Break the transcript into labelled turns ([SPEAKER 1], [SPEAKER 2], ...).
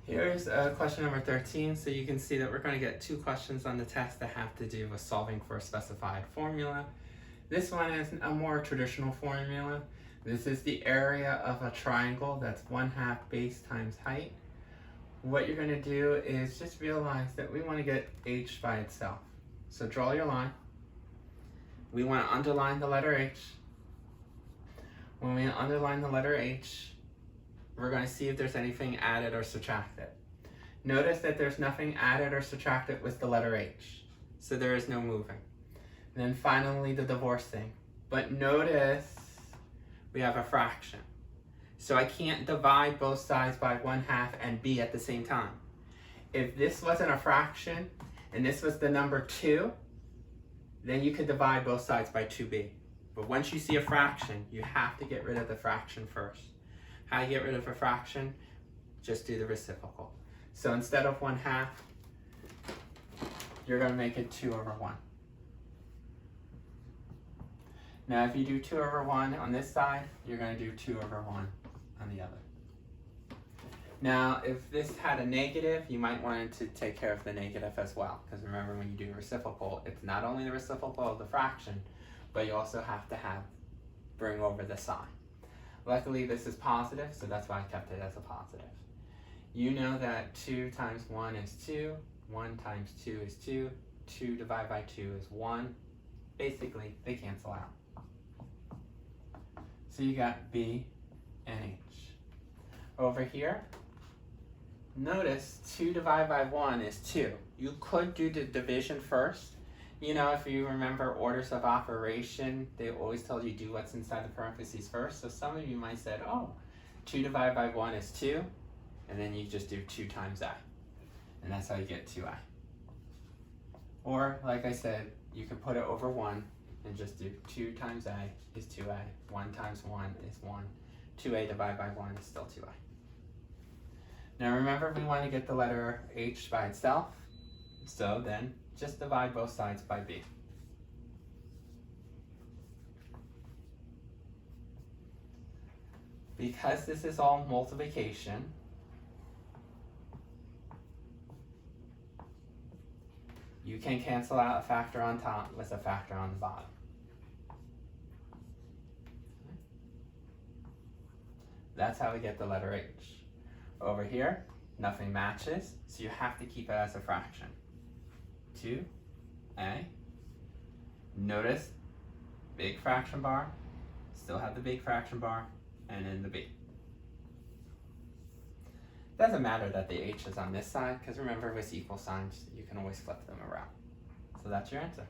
[SPEAKER 1] Here's question number 13. So you can see that we're going to get two questions on the test that have to do with solving for a specified formula. This one is a more traditional formula. This is the area of a triangle that's 1/2 base times height. What you're going to do is just realize that we want to get h by itself. So draw your line. We want to underline the letter h. When we underline the letter h, we're going to see if there's anything added or subtracted. Notice that there's nothing added or subtracted with the letter h, so there is no moving. And then finally the divorcing. But notice we have a fraction. So I can't divide both sides by 1/2 and b at the same time. If this wasn't a fraction and this was the number 2, then you could divide both sides by 2b. But once you see a fraction, you have to get rid of the fraction first. How do you get rid of a fraction? Just do the reciprocal. So instead of 1/2, you're going to make it 2/1. Now if you do 2/1 on this side, you're going to do 2/1 on the other. Now if this had a negative, you might want to take care of the negative as well. Because remember, when you do reciprocal, it's not only the reciprocal of the fraction, but you also have to bring over the sign. Luckily this is positive, so that's why I kept it as a positive. You know that 2 times 1 is 2, 1 times 2 is 2, 2 divided by 2 is 1. Basically, they cancel out. So you got b and h. Over here, notice 2 divided by 1 is 2. You could do the division first. You know, if you remember orders of operation, they always tell you do what's inside the parentheses first. So some of you might say, oh, 2 divided by 1 is 2, and then you just do 2 times I. And that's how you get 2i. Or, like I said, you can put it over 1 and just do 2 times I is 2i, 1 times 1 is 1, 2a divided by 1 is still 2i. Now remember, we want to get the letter h by itself, so then just divide both sides by b. Because this is all multiplication, you can cancel out a factor on top with a factor on the bottom. That's how we get the letter h. Over here, nothing matches, so you have to keep it as a fraction. 2a. Notice big fraction bar, still have the big fraction bar, and then the b. Doesn't matter that the h is on this side, because remember with equal signs, you can always flip them around. So that's your answer.